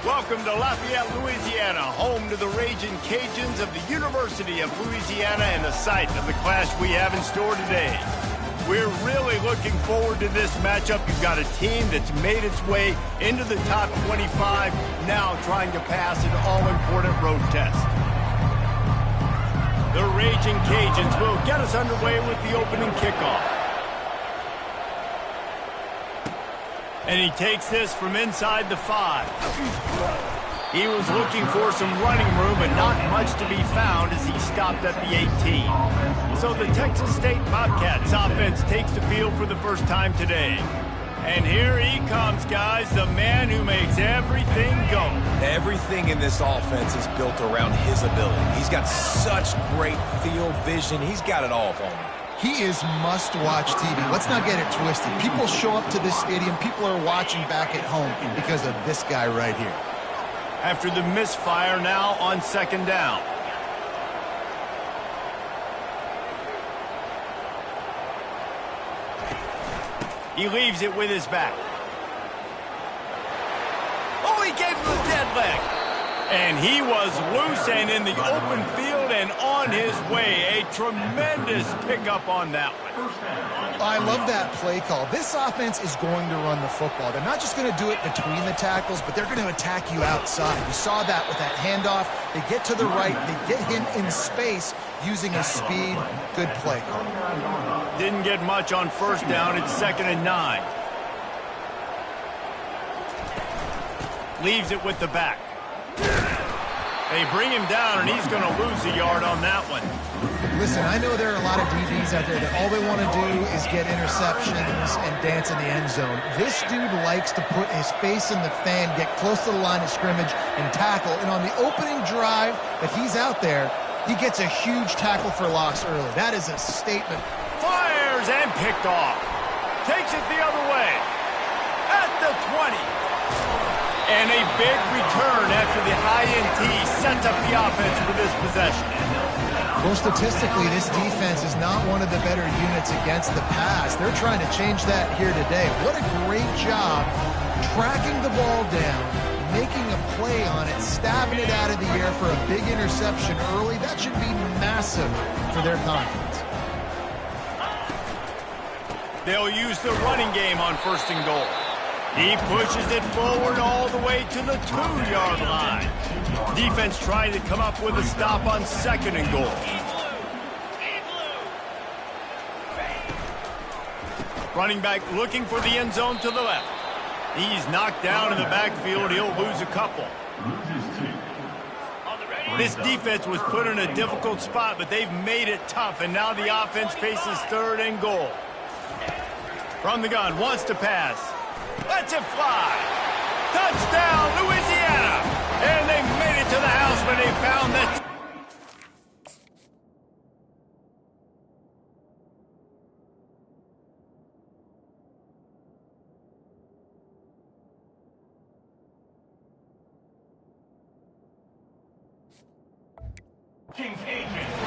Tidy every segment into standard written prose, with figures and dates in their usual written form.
Welcome to Lafayette, Louisiana, home to the Raging Cajuns of the University of Louisiana and the site of the clash we have in store today. We're really looking forward to this matchup. You've got a team that's made its way into the top 25, now trying to pass an all-important road test. The Raging Cajuns will get us underway with the opening kickoff. And he takes this from inside the 5. He was looking for some running room, but not much to be found as he stopped at the 18. So the Texas State Bobcats offense takes the field for the first time today. And here he comes, guys, the man who makes everything go. Everything in this offense is built around his ability. He's got such great field vision. He's got it all, Palmer. He is must-watch TV. Let's not get it twisted. People show up to this stadium. People are watching back at home because of this guy right here. After the misfire, now on second down. He leaves it with his back. Oh, he gave him a dead leg. And he was loose and in the open field and on his way. A tremendous pickup on that one. I love that play call. This offense is going to run the football. They're not just going to do it between the tackles, but they're going to attack you outside. You saw that with that handoff. They get to the right. They get him in space using his speed. Good play call. Didn't get much on first down. It's 2nd and 9. Leaves it with the back. They bring him down, and he's going to lose a yard on that one. Listen, I know there are a lot of DBs out there that all they want to do is get interceptions and dance in the end zone. This dude likes to put his face in the fan, get close to the line of scrimmage, and tackle. And on the opening drive that he's out there, he gets a huge tackle for loss early. That is a statement. Fires and picked off. Takes it the other way. At the 20. And a big return after the INT sets up the offense for this possession. Well, statistically, this defense is not one of the better units against the pass. They're trying to change that here today. What a great job tracking the ball down, making a play on it, stabbing it out of the air for a big interception early. That should be massive for their confidence. They'll use the running game on 1st and goal. He pushes it forward all the way to the 2-yard line. Defense trying to come up with a stop on 2nd and goal. Running back looking for the end zone to the left. He's knocked down in the backfield. He'll lose a couple. This defense was put in a difficult spot, but they've made it tough, and now the offense faces 3rd and goal. From the gun, wants to pass. Lets it fly. Touchdown, Louisiana. And they made it to the house when they found that.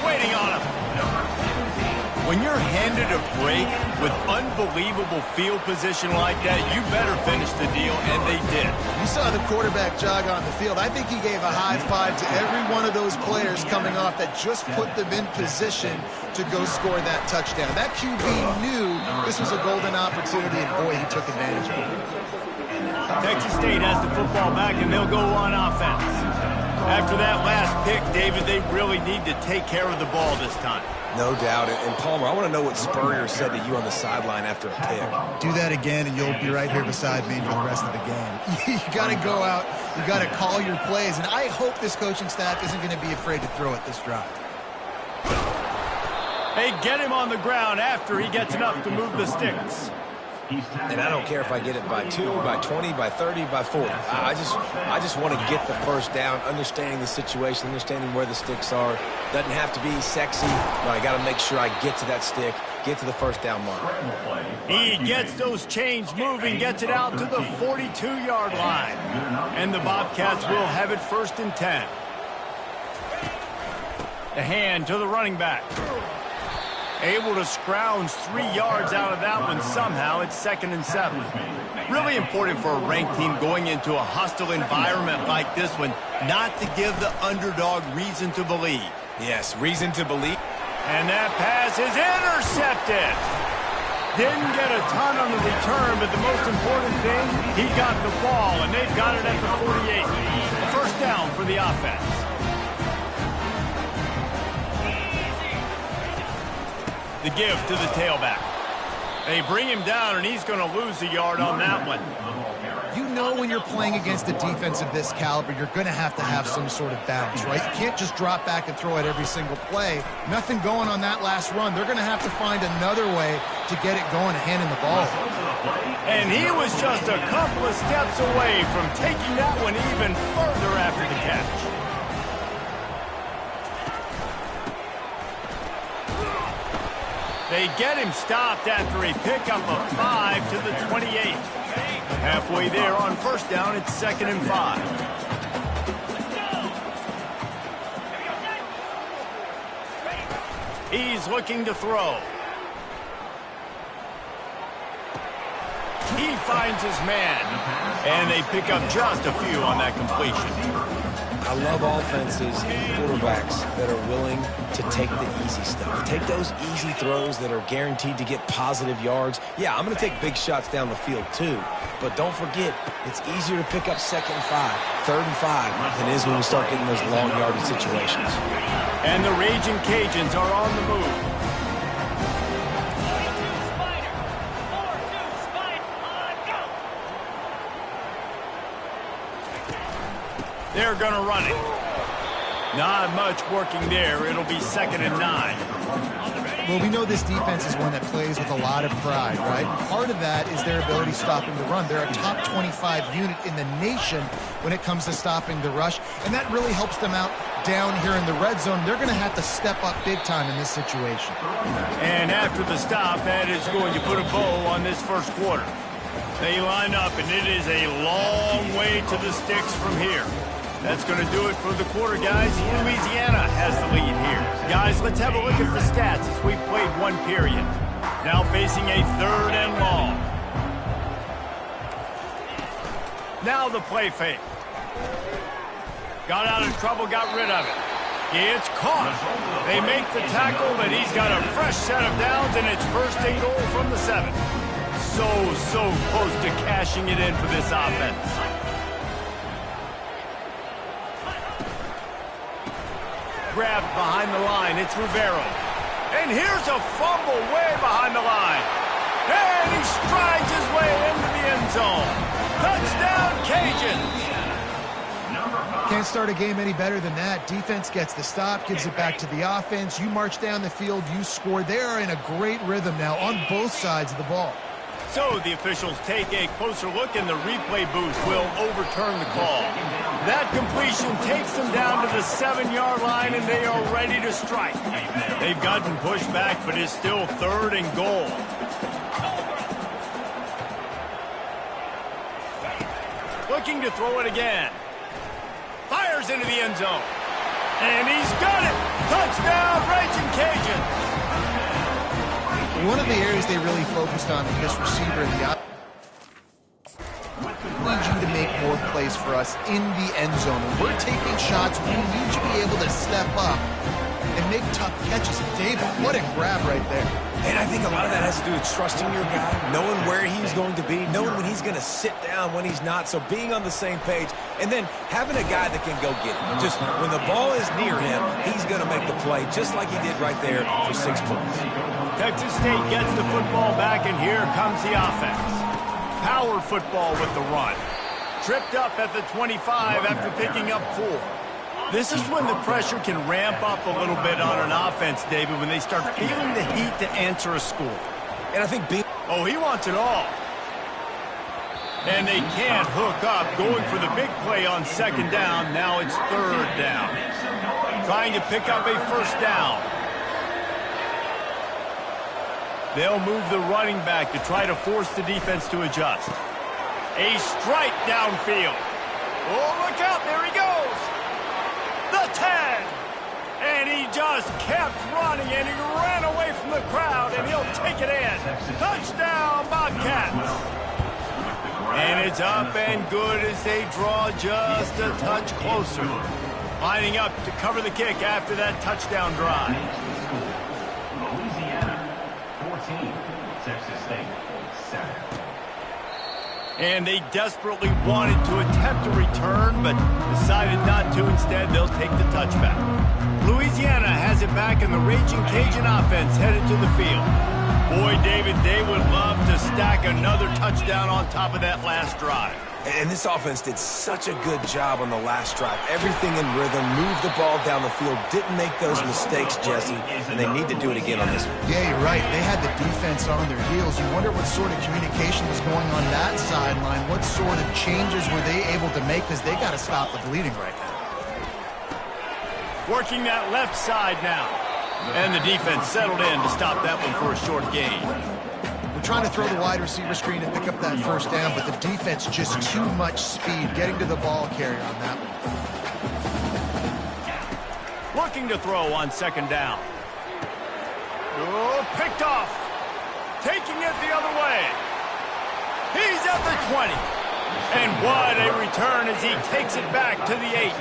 Waiting on him. When you're handed a break with unbelievable field position like that, you better finish the deal, and they did. You saw the quarterback jog on the field. I think he gave a high five to every one of those players coming off that just put them in position to go score that touchdown. That QB knew this was a golden opportunity, and boy, he took advantage of it. Texas State has the football back, and they'll go on offense. After that last pick, David, they really need to take care of the ball this time. No doubt. And Palmer, I want to know what Spurrier said to you on the sideline after a pick. Do that again, and you'll be right here beside me for the rest of the game. You got to go out. You got to call your plays, and I hope this coaching staff isn't going to be afraid to throw it this drive. They get him on the ground after he gets enough to move the sticks. And I don't care if I get it by 2, by 20, by 30, by 40. I just want to get the first down, understanding the situation, understanding where the sticks are. Doesn't have to be sexy, but I got to make sure I get to that stick, get to the first down mark. He gets those chains moving, gets it out to the 42-yard line. And the Bobcats will have it 1st and 10. The hand to the running back. Able to scrounge 3 yards out of that one somehow. It's 2nd and 7. Really important for a ranked team going into a hostile environment like this one, not to give the underdog reason to believe. Yes, reason to believe. And that pass is intercepted. Didn't get a ton on the return, but the most important thing, he got the ball, and they've got it at the 48. A first down for the offense. The give to the tailback. They bring him down, and he's going to lose a yard on that one. You know when you're playing against a defense of this caliber, you're going to have some sort of balance, right? You can't just drop back and throw it every single play. Nothing going on that last run. They're going to have to find another way to get it going and handing the ball. And he was just a couple of steps away from taking that one even further after the catch. They get him stopped after a pickup of 5 to the 28. Halfway there on first down, it's 2nd and 5. He's looking to throw. He finds his man. And they pick up just a few on that completion. I love offenses and quarterbacks that are willing to take the easy stuff. Take those easy throws that are guaranteed to get positive yards. Yeah, I'm going to take big shots down the field too. But don't forget, it's easier to pick up 2nd and 5, 3rd and 5 than it is when we start getting those long yardage situations. And the Raging Cajuns are on the move. They're going to run it. Not much working there. It'll be 2nd and 9. Well, we know this defense is one that plays with a lot of pride, right? Part of that is their ability stopping the run. They're a top 25 unit in the nation when it comes to stopping the rush, and that really helps them out down here in the red zone. They're going to have to step up big time in this situation. And after the stop, that is going to put a bow on this first quarter. They line up, and it is a long way to the sticks from here. That's going to do it for the quarter, guys. Louisiana has the lead here. Guys, let's have a look at the stats as we've played one period. Now facing a 3rd and long. Now the play fake. Got out of trouble, got rid of it. It's caught. They make the tackle, but he's got a fresh set of downs, and it's 1st and goal from the 7. So close to cashing it in for this offense. Grabbed behind the line. It's Rivero. And here's a fumble way behind the line. And he strides his way into the end zone. Touchdown, Cajuns. Can't start a game any better than that. Defense gets the stop, gives it back to the offense. You march down the field, you score. They are in a great rhythm now on both sides of the ball. So the officials take a closer look, and the replay booth will overturn the call. That completion takes them down to the 7-yard line, and they are ready to strike. They've gotten pushed back, but it's still 3rd and goal. Looking to throw it again. Fires into the end zone. And he's got it. Touchdown, Raging Cajuns. One of the areas they really focused on with this receiver in the we need you to make more plays for us in the end zone. When we're taking shots, we need you to be able to step up and make tough catches. David, what a grab right there. And I think a lot of that has to do with trusting your guy, knowing where he's going to be, knowing when he's going to sit down, when he's not, so being on the same page, and then having a guy that can go get it. Just when the ball is near him, he's going to make the play, just like he did right there for 6 points. Texas State gets the football back, and here comes the offense. Power football with the run. Tripped up at the 25 after picking up 4. This is when the pressure can ramp up a little bit on an offense, David, when they start feeling the heat to answer a score. And I think oh, he wants it all. And they can't hook up, going for the big play on 2nd down. Now it's 3rd down. Trying to pick up a 1st down. They'll move the running back to try to force the defense to adjust. A strike downfield. Oh, look out, there he goes. The 10. And he just kept running, and he ran away from the crowd, and he'll take it in. Touchdown, Bobcats. And it's up and good as they draw just a touch closer. Lining up to cover the kick after that touchdown drive. Louisiana, 14. Texas State, 7. And they desperately wanted to attempt a return, but decided not to. Instead, they'll take the touchback. Louisiana has it back, in the Raging Cajun offense headed to the field. Boy, David, they would love to stack another touchdown on top of that last drive. And this offense did such a good job on the last drive. Everything in rhythm, moved the ball down the field, didn't make those mistakes, Jesse, and they need to do it again on this one. Yeah, you're right. They had the defense on their heels. You wonder what sort of communication was going on that sideline. What sort of changes were they able to make, because they got to stop the bleeding right now. Working that left side now. And the defense settled in to stop that one for a short gain. Trying to throw the wide receiver screen and pick up that first down, but the defense just too much speed getting to the ball carrier on that one. Looking to throw on second down. Oh, picked off. Taking it the other way. He's at the 20. And what a return as he takes it back to the 8.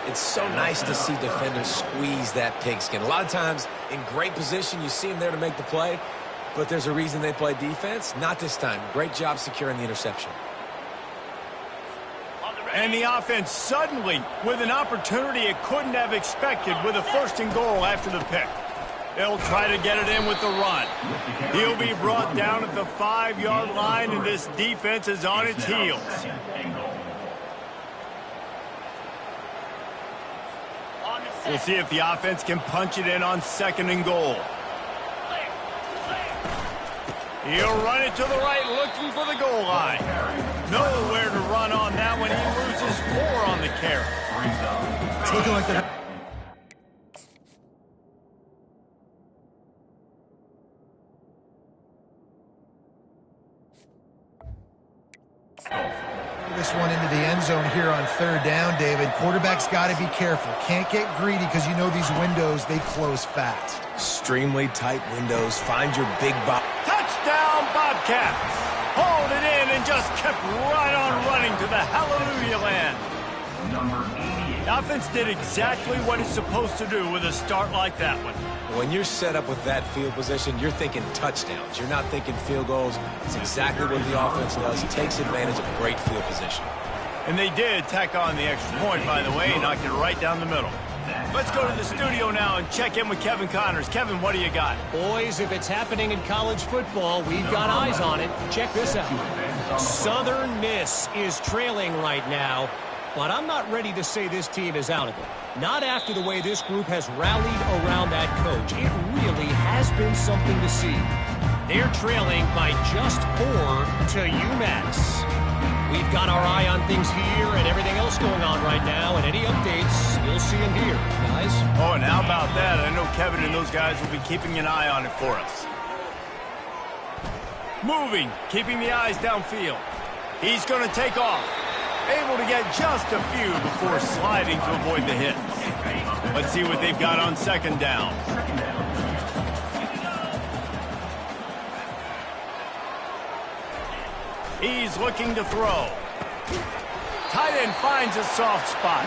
It's so nice to see defenders squeeze that pigskin. A lot of times in great position, you see them there to make the play. But there's a reason they play defense. Not this time. Great job securing the interception. And the offense suddenly with an opportunity it couldn't have expected with a 1st and goal after the pick. They'll try to get it in with the run. He'll be brought down at the 5-yard line, and this defense is on its heels. We'll see if the offense can punch it in on 2nd and goal. He'll run it to the right, looking for the goal line. Nowhere to run on that one. He loses 4 on the carry. It's looking like they're... This one into the end zone here on 3rd down, David. Quarterback's got to be careful. Can't get greedy, because you know these windows, they close fast. Extremely tight windows. Find your big box. Touchdown, Bobcats. Hauled it in and just kept right on running to the hallelujah land. Number 88. The offense did exactly what it's supposed to do with a start like that one. When you're set up with that field position, you're thinking touchdowns. You're not thinking field goals. It's exactly what the offense does. It takes advantage of great field position. And they did tack on the extra point, by the way, and knocked it right down the middle. Let's go to the studio now and check in with Kevin Connors. Kevin, what do you got? Boys, if it's happening in college football, we've got eyes on it. Check this out. Southern Miss is trailing right now, but I'm not ready to say this team is out of it. Not after the way this group has rallied around that coach. It really has been something to see. They're trailing by just 4 to UMass. We've got our eye on things here and everything else going on right now, and any updates, you'll see them here, guys. Oh, and how about that? I know Kevin and those guys will be keeping an eye on it for us. Moving, keeping the eyes downfield. He's going to take off. Able to get just a few before sliding to avoid the hit. Let's see what they've got on 2nd down. He's looking to throw. Tight end finds a soft spot.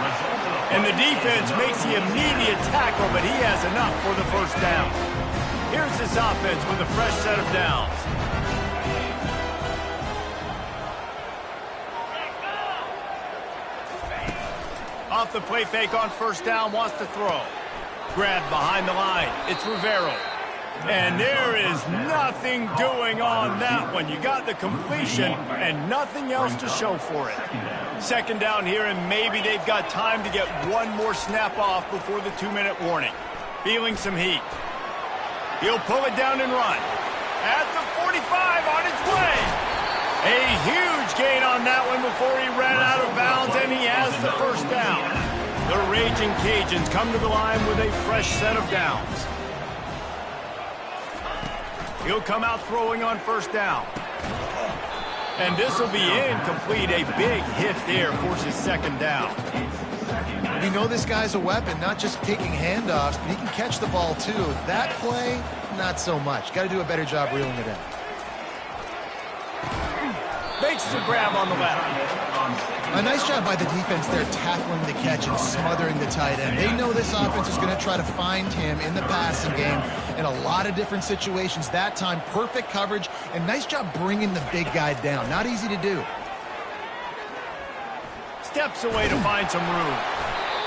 And the defense makes the immediate tackle, but he has enough for the 1st down. Here's this offense with a fresh set of downs. Off the play fake on 1st down, wants to throw. Grabbed behind the line. It's Rivero. And there is nothing doing on that one. You got the completion and nothing else to show for it. 2nd down here, and maybe they've got time to get one more snap off before the 2-minute warning. Feeling some heat. He'll pull it down and run. At the 45, on its way. A huge gain on that one before he ran out of bounds, and he has the 1st down. The Raging Cajuns come to the line with a fresh set of downs. He'll come out throwing on 1st down. And this will be incomplete. A big hit there forces 2nd down. We know this guy's a weapon, not just taking handoffs, but he can catch the ball too. That play, not so much. Got to do a better job reeling it in. makes the grab on the left. A nice job by the defense there tackling the catch and smothering the tight end. They know this offense is going to try to find him in the passing game in a lot of different situations. That time, perfect coverage, and nice job bringing the big guy down. Not easy to do. Steps away to find some room.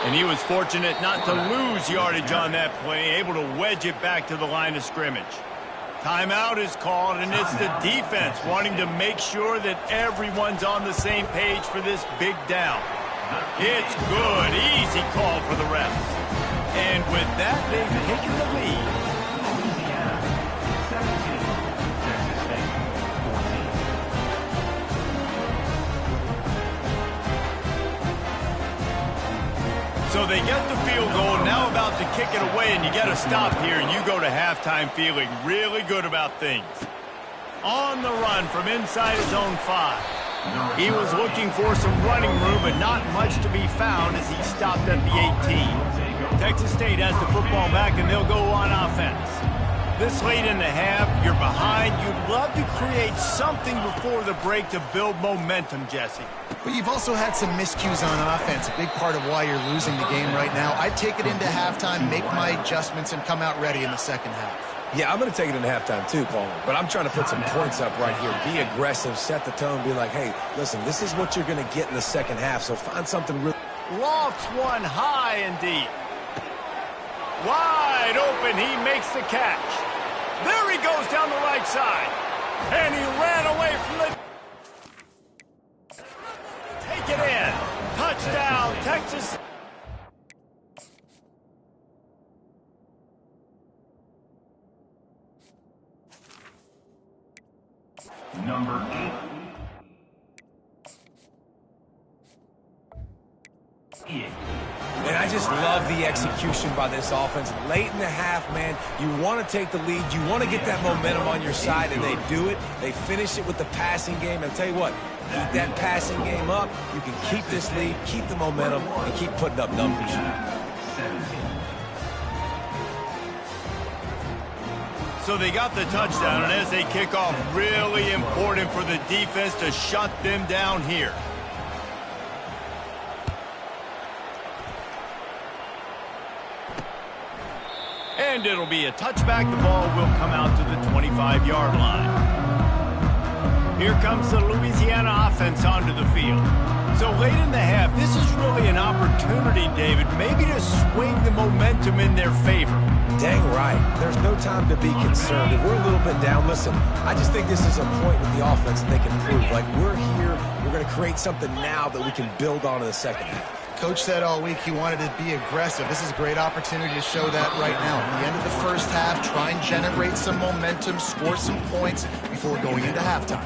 And he was fortunate not to lose yardage on that play, able to wedge it back to the line of scrimmage. Timeout is called, and it's the defense wanting to make sure that everyone's on the same page for this big down. It's good. Easy call for the refs. And with that, they've taken the lead. So they get the field goal, now about to kick it away, and you get a stop here, and you go to halftime feeling really good about things. On the run from inside his own 5. He was looking for some running room, but not much to be found as he stopped at the 18. Texas State has the football back, and they'll go on offense. This late in the half, you're behind. You'd love to create something before the break to build momentum, Jesse. But you've also had some miscues on offense, a big part of why you're losing the game right now. I'd take it into halftime, make my adjustments, and come out ready in the second half. Yeah, I'm going to take it into halftime too, Paul. But I'm trying to put some points up right here. Be aggressive, set the tone, be like, hey, listen, this is what you're going to get in the second half, so find something real. Lofts one high and deep. Wide open, he makes the catch. There he goes down the right side. And he ran away from the... Take it in. Touchdown, Texas. Number 8. And I just love the execution by this offense. Late in the half, man, you want to take the lead. You want to get that momentum on your side, and they do it. They finish it with the passing game. And I'll tell you what, keep that passing game up. You can keep this lead, keep the momentum, and keep putting up numbers. So they got the touchdown, and as they kick off, really important for the defense to shut them down here. And it'll be a touchback. The ball will come out to the 25-yard line. Here comes the Louisiana offense onto the field. So late in the half, this is really an opportunity, David, maybe to swing the momentum in their favor. Dang right. There's no time to be concerned. If we're a little bit down, listen, I just think this is a point with the offense that they can prove. Like, we're here, we're going to create something now that we can build on in the second half. Coach said all week he wanted to be aggressive. This is a great opportunity to show that right now. At the end of the first half, try and generate some momentum, score some points before going into halftime.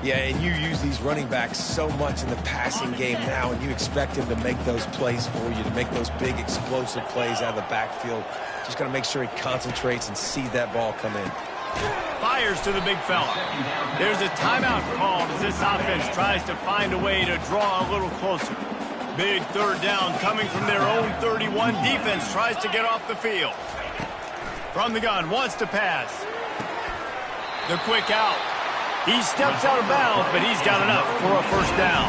Yeah, and you use these running backs so much in the passing game now, and you expect him to make those plays for you, to make those big explosive plays out of the backfield. Just got to make sure he concentrates and see that ball come in. Fires to the big fella. There's a timeout called as this offense tries to find a way to draw a little closer. Big third down coming from their own 31. Defense tries to get off the field. From the gun, wants to pass. The quick out. He steps out of bounds, but he's got enough for a first down.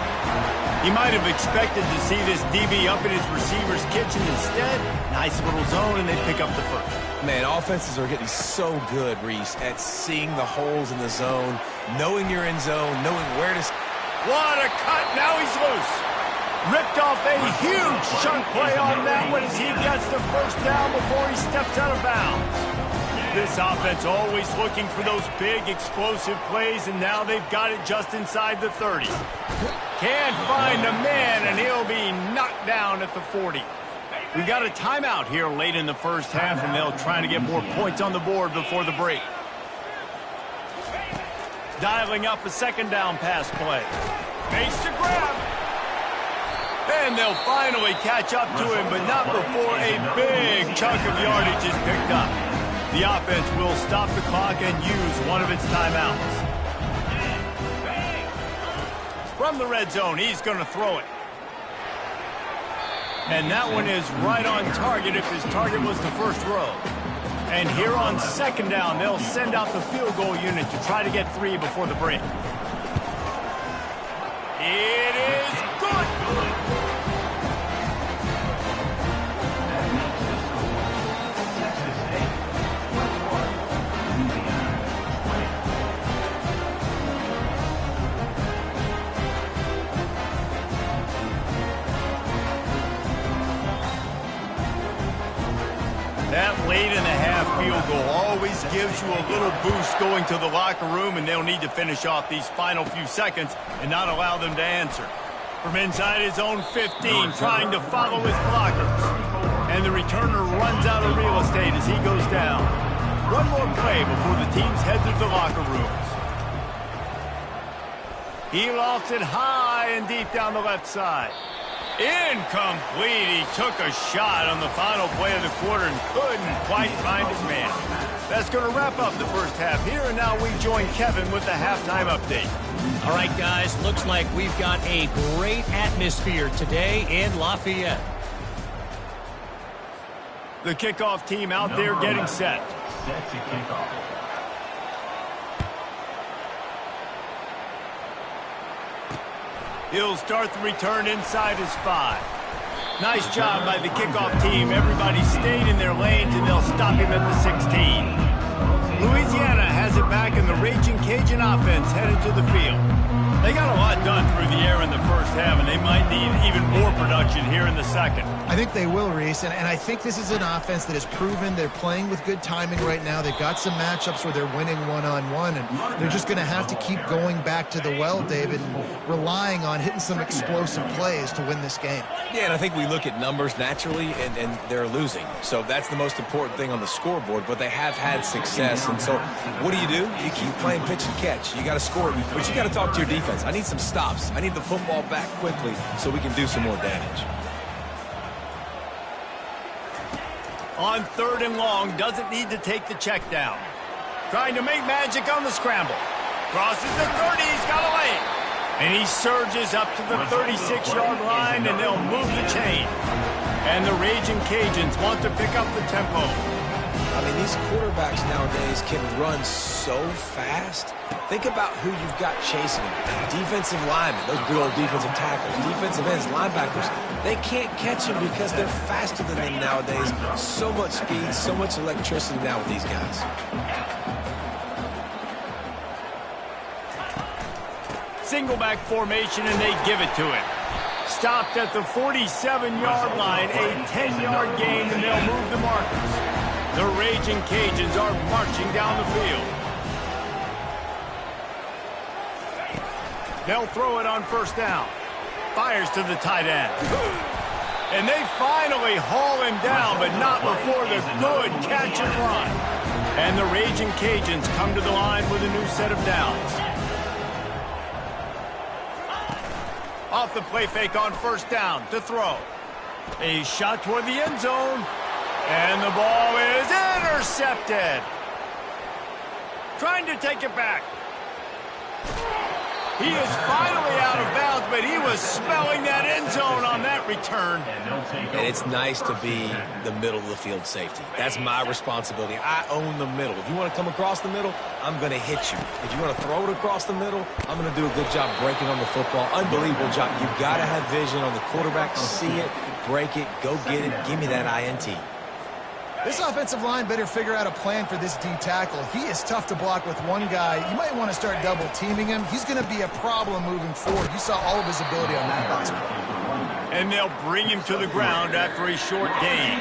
He might have expected to see this DB up in his receiver's kitchen. Instead, nice little zone, and they pick up the first. Man, offenses are getting so good, Reese, at seeing the holes in the zone, knowing you're in zone, knowing where to... What a cut! Now he's loose. Ripped off a huge chunk play on that one as he gets the first down before he steps out of bounds. This offense always looking for those big explosive plays, and now they've got it just inside the 30. Can't find a man, and he'll be knocked down at the 40. We got a timeout here late in the first half, and they'll try to get more points on the board before the break. Dialing up a second down pass play. Makes the grab. And they'll finally catch up to him, but not before a big chunk of yardage is picked up. The offense will stop the clock and use one of its timeouts. From the red zone, he's going to throw it. And that one is right on target if his target was the first row. And here on second down, they'll send out the field goal unit to try to get 3 before the break. It is good. Texas State 21, Louisiana 20. That late in the half field goal always gives you a little boost going to the locker room, and they'll need to finish off these final few seconds and not allow them to answer. From inside his own 15, trying to follow his blockers. And the returner runs out of real estate as he goes down. One more play before the teams head to the locker rooms. He lofts it high and deep down the left side. Incomplete. He took a shot on the final play of the quarter and couldn't quite find his man. That's going to wrap up the first half here, and now we join Kevin with the halftime update. All right, guys, looks like we've got a great atmosphere today in Lafayette. The kickoff team out there getting set. Set to kick off. He'll start the return inside his 5. Nice job by the kickoff team. Everybody stayed in their lanes, and they'll stop him at the 16. Louisiana has it back, and the Raging Cajun offense headed to the field. They got a lot done through the air in the first half, and they might need even more production here in the second. I think they will, Reese, and I think this is an offense that has proven they're playing with good timing right now. They've got some matchups where they're winning one-on-one, and they're just going to have to keep going back to the well, David, and relying on hitting some explosive plays to win this game. Yeah, and I think we look at numbers naturally, and they're losing. So that's the most important thing on the scoreboard, but they have had success. And so what do? You keep playing pitch and catch. You got to score, but you got to talk to your defense. I need some stops. I need the football back quickly so we can do some more damage. On 3rd and long, doesn't need to take the check down. Trying to make magic on the scramble. Crosses the 30, he's got a lane. And he surges up to the 36-yard line, and they'll move the chain. And the Raging Cajuns want to pick up the tempo. I mean, these quarterbacks nowadays can run so fast. Think about who you've got chasing them. Defensive linemen, those big old defensive tackles, defensive ends, linebackers. They can't catch them because they're faster than them nowadays. So much speed, so much electricity now with these guys. Single back formation, and they give it to him. Stopped at the 47-yard line, a 10-yard gain, and they'll move the markers. The Raging Cajuns are marching down the field. They'll throw it on 1st down. Fires to the tight end. And they finally haul him down, but not before the good catch and run. And the Raging Cajuns come to the line with a new set of downs. Off the play fake on 1st down to throw. A shot toward the end zone. And the ball is intercepted. Trying to take it back. He is finally out of bounds, but he was smelling that end zone on that return. And it's nice to be the middle of the field safety. That's my responsibility. I own the middle. If you want to come across the middle, I'm going to hit you. If you want to throw it across the middle, I'm going to do a good job breaking on the football. Unbelievable job. You've got to have vision on the quarterback. See it, break it, go get it, give me that INT. This offensive line better figure out a plan for this D tackle. He is tough to block with one guy. You might want to start double-teaming him. He's going to be a problem moving forward. You saw all of his ability on that last one. And they'll bring him to the ground after a short gain.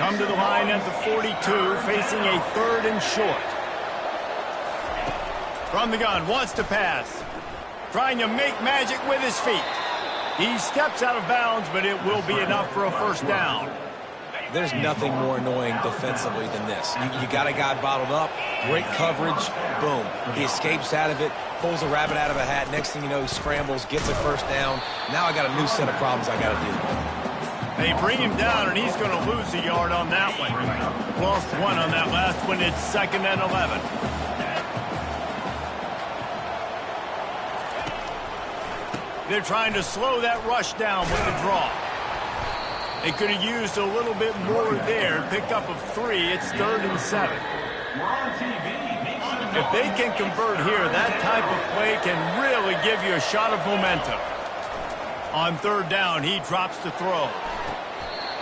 Come to the line at the 42, facing a 3rd and short. From the gun, wants to pass. Trying to make magic with his feet. He steps out of bounds, but it will be enough for a 1st down. There's nothing more annoying defensively than this. You got a guy bottled up, great coverage, boom. He escapes out of it, pulls a rabbit out of a hat. Next thing you know, he scrambles, gets a 1st down. Now I got a new set of problems I got to deal with. They bring him down, and he's going to lose a yard on that one. Lost 1 on that last one. It's 2nd and 11. They're trying to slow that rush down with the draw. They could have used a little bit more there. Picked up of 3. It's 3rd and 7. If they can convert here, that type of play can really give you a shot of momentum. On third down, he drops to throw.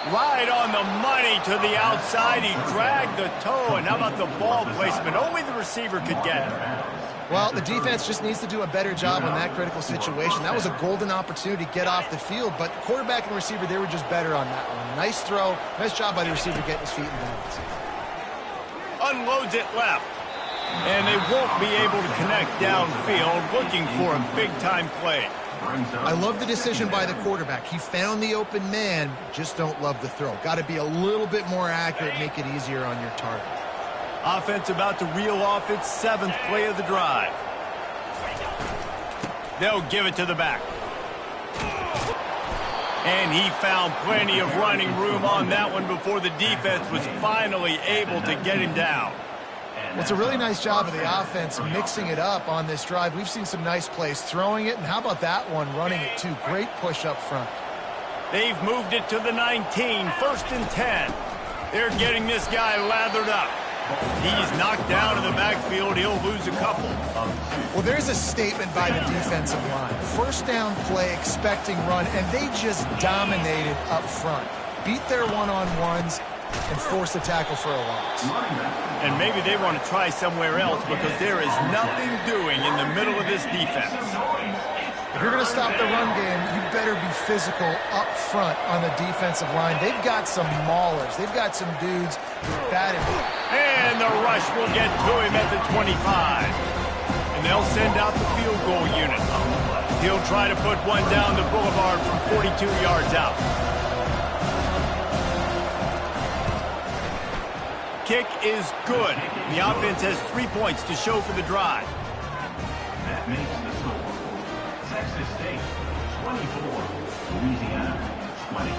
Right on the money to the outside. He dragged the toe, and how about the ball placement? Only the receiver could get it. Well, the defense just needs to do a better job on that critical situation. That was a golden opportunity to get off the field, but the quarterback and receiver, they were just better on that one. Nice throw. Nice job by the receiver getting his feet in bounds. Unloads it left. And they won't be able to connect downfield, looking for a big-time play. I love the decision by the quarterback. He found the open man, just don't love the throw. Got to be a little bit more accurate, make it easier on your target. Offense about to reel off its 7th play of the drive. They'll give it to the back. And he found plenty of running room on that one before the defense was finally able to get him down. Well, it's a really nice job of the offense mixing it up on this drive. We've seen some nice plays throwing it, and how about that one running it too? Great push up front. They've moved it to the 19, 1st and 10. They're getting this guy lathered up. He's knocked down in the backfield. He'll lose a couple. Well, there's a statement by the defensive line. First down play, expecting run, and they just dominated up front. Beat their one-on-ones and force the tackle for a loss. And maybe they want to try somewhere else because there is nothing doing in the middle of this defense. If you're going to stop the run game, you better be physical up front on the defensive line. They've got some maulers. They've got some dudes batting. And the rush will get to him at the 25. And they'll send out the field goal unit. He'll try to put one down the boulevard from 42 yards out. Kick is good. The offense has 3 points to show for the drive. That makes the score. Texas State 24, Louisiana 20.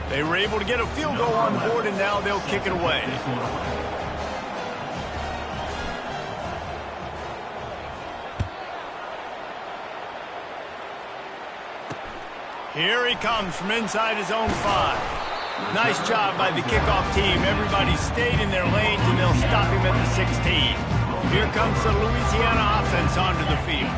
They were able to get a field goal on the board, and now they'll kick it away. Here he comes from inside his own 5. Nice job by the kickoff team. Everybody stayed in their lanes, and they'll stop him at the 16. Here comes the Louisiana offense onto the field.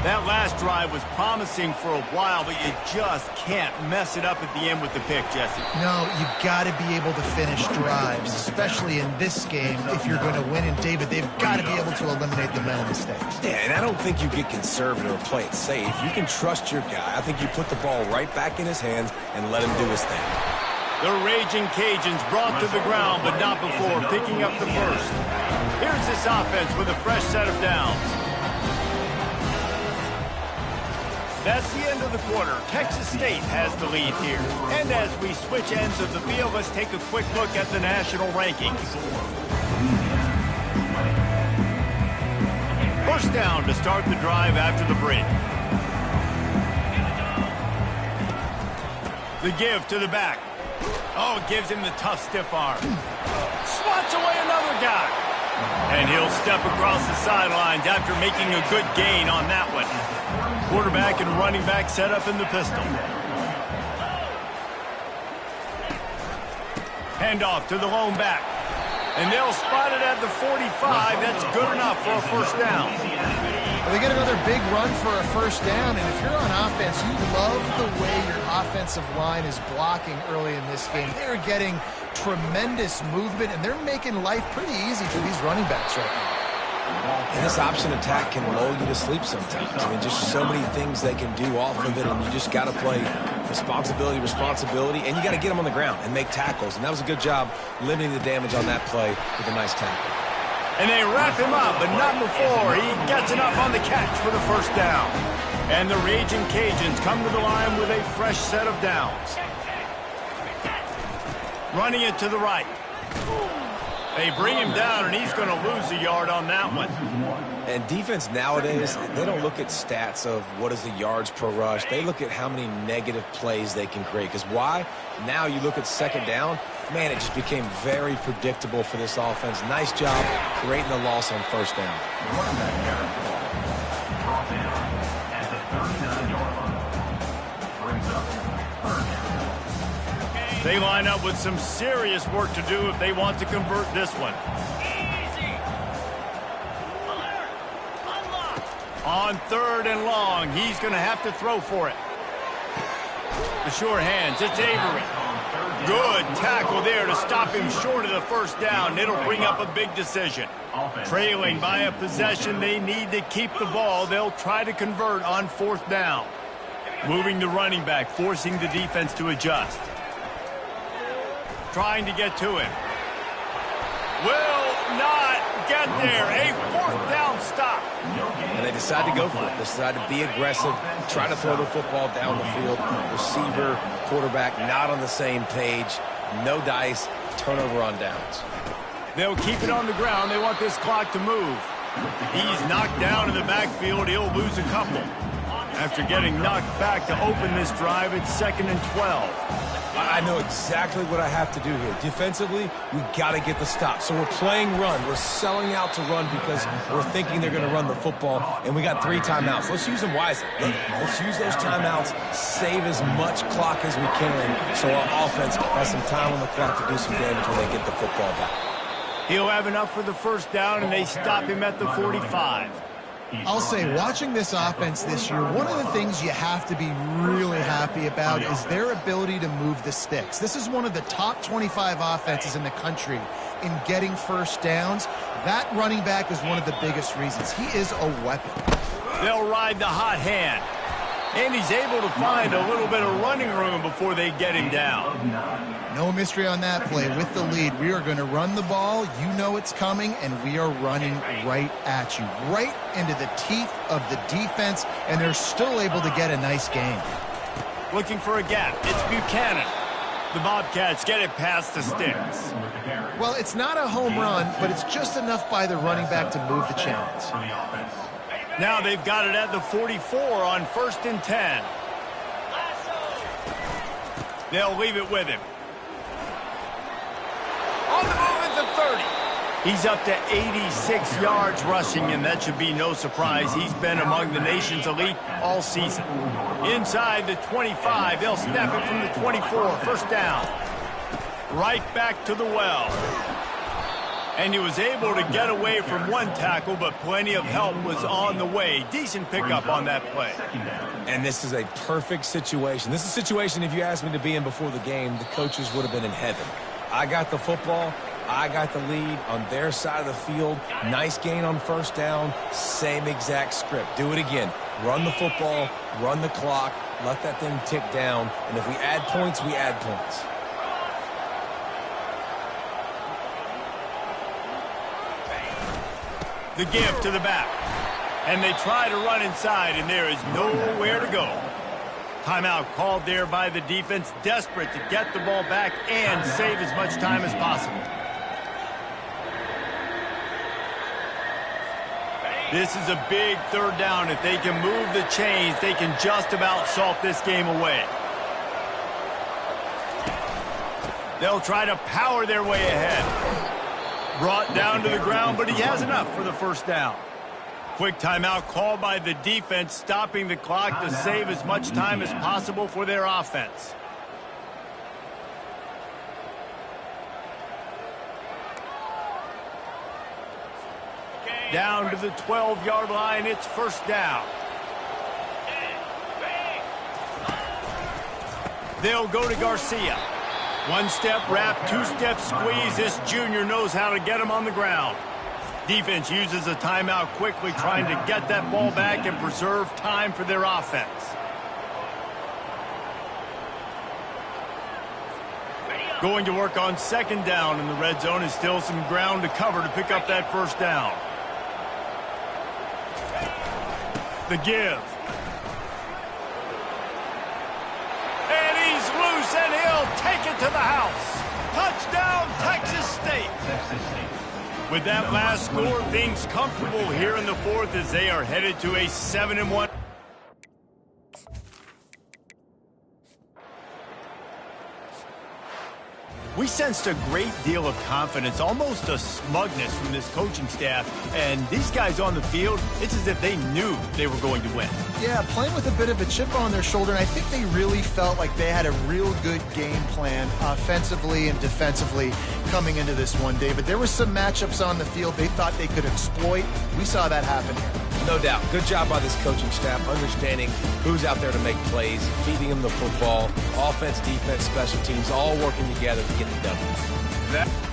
That last drive was promising for a while, but you just can't mess it up at the end with the pick, Jesse. No, you've got to be able to finish drives, especially in this game. If you're going to win, and David, they've got to be able to eliminate the mental mistakes. Yeah, and I don't think you get conservative or play it safe. You can trust your guy. I think you put the ball right back in his hands and let him do his thing. The Raging Cajuns brought to the ground, but not before picking up the first. Here's this offense with a fresh set of downs. That's the end of the quarter. Texas State has the lead here. And as we switch ends of the field, let's take a quick look at the national rankings. First down to start the drive after the break. The give to the back. Oh, gives him the tough stiff arm. Swats away another guy. And he'll step across the sidelines after making a good gain on that one. Quarterback and running back set up in the pistol. Handoff to the lone back. And they'll spot it at the 45. That's good enough for a first down. Well, they get another big run for a first down, and if you're on offense, you love the way your offensive line is blocking early in this game. They're getting tremendous movement, and they're making life pretty easy for these running backs right now. And this option attack can lull you to sleep sometimes. I mean, just so many things they can do off of it, and you just got to play responsibility, and you got to get them on the ground and make tackles. And that was a good job limiting the damage on that play with a nice tackle. And they wrap him up, but not before he gets enough on the catch for the first down. And the Raging Cajuns come to the line with a fresh set of downs. Running it to the right. They bring him down, and he's going to lose a yard on that one. And defense nowadays, they don't look at stats of what is the yards per rush. They look at how many negative plays they can create. Because why? Now you look at second down, man, it just became very predictable for this offense. Nice job creating the loss on first down. They line up with some serious work to do if they want to convert this one. On 3rd and long, he's going to have to throw for it. The sure hands, it's Avery. Good tackle there to stop him short of the first down. It'll bring up a big decision. Trailing by a possession, they need to keep the ball. They'll try to convert on 4th down. Moving the running back, forcing the defense to adjust. Trying to get to him. Will not get there. A 4th down stop. And they decide to go for it. They decide to be aggressive, try to throw the football down the field. Receiver, quarterback, not on the same page. No dice, turnover on downs. They'll keep it on the ground. They want this clock to move. He's knocked down in the backfield. He'll lose a couple. After getting knocked back to open this drive, it's 2nd and 12. I know exactly what I have to do here. Defensively, we got to get the stop. So we're playing run. We're selling out to run because we're thinking they're going to run the football, and we got 3 timeouts. Let's use them wisely. Let's use those timeouts, save as much clock as we can so our offense has some time on the clock to do some damage when they get the football back. He'll have enough for the first down, and they stop him at the 45. I'll say, watching this offense this year, one of the things you have to be really happy about is their ability to move the sticks. This is one of the top 25 offenses in the country in getting first downs. That running back is one of the biggest reasons. He is a weapon. They'll ride the hot hand. And he's able to find a little bit of running room before they get him down. No mystery on that play. With the lead, we are going to run the ball. You know it's coming, and we are running right at you, right into the teeth of the defense, and they're still able to get a nice gain. Looking for a gap. It's Buchanan. The Bobcats get it past the sticks. Well, it's not a home run, but it's just enough by the running back to move the chains. Now they've got it at the 44 on 1st and 10. They'll leave it with him. On the move at the 30. He's up to 86 yards rushing, and that should be no surprise. He's been among the nation's elite all season. Inside the 25, they'll snap it from the 24. First down. Right back to the well. And he was able to get away from one tackle, but plenty of help was on the way. Decent pickup on that play. And this is a perfect situation. This is a situation, if you asked me to be in before the game, the coaches would have been in heaven. I got the football. I got the lead on their side of the field. Nice gain on first down. Same exact script. Do it again. Run the football, run the clock, let that thing tick down. And if we add points, we add points. The give to the back. And they try to run inside, and there is nowhere to go. Timeout called there by the defense, desperate to get the ball back and save as much time as possible. This is a big 3rd down. If they can move the chains, they can just about salt this game away. They'll try to power their way ahead. Brought down to the ground, but he has enough for the first down. Quick timeout called by the defense, stopping the clock to save as much time as possible for their offense. Down to the 12-yard line, it's first down. They'll go to Garcia. One-step wrap, two-step squeeze. This junior knows how to get him on the ground. Defense uses a timeout quickly, trying to get that ball back and preserve time for their offense. Going to work on 2nd down in the red zone is still some ground to cover to pick up that first down. The give. And he's loose, and he'll take it to the house. Touchdown, Texas State. With that last score, things comfortable here in the 4th as they are headed to a 7-1. We sensed a great deal of confidence, almost a smugness from this coaching staff. And these guys on the field, it's as if they knew they were going to win. Yeah, playing with a bit of a chip on their shoulder, and I think they really felt like they had a real good game plan offensively and defensively coming into this one, David. There were some matchups on the field they thought they could exploit. We saw that happen here. No doubt. Good job by this coaching staff, understanding who's out there to make plays, feeding them the football, offense, defense, special teams, all working together to get the W.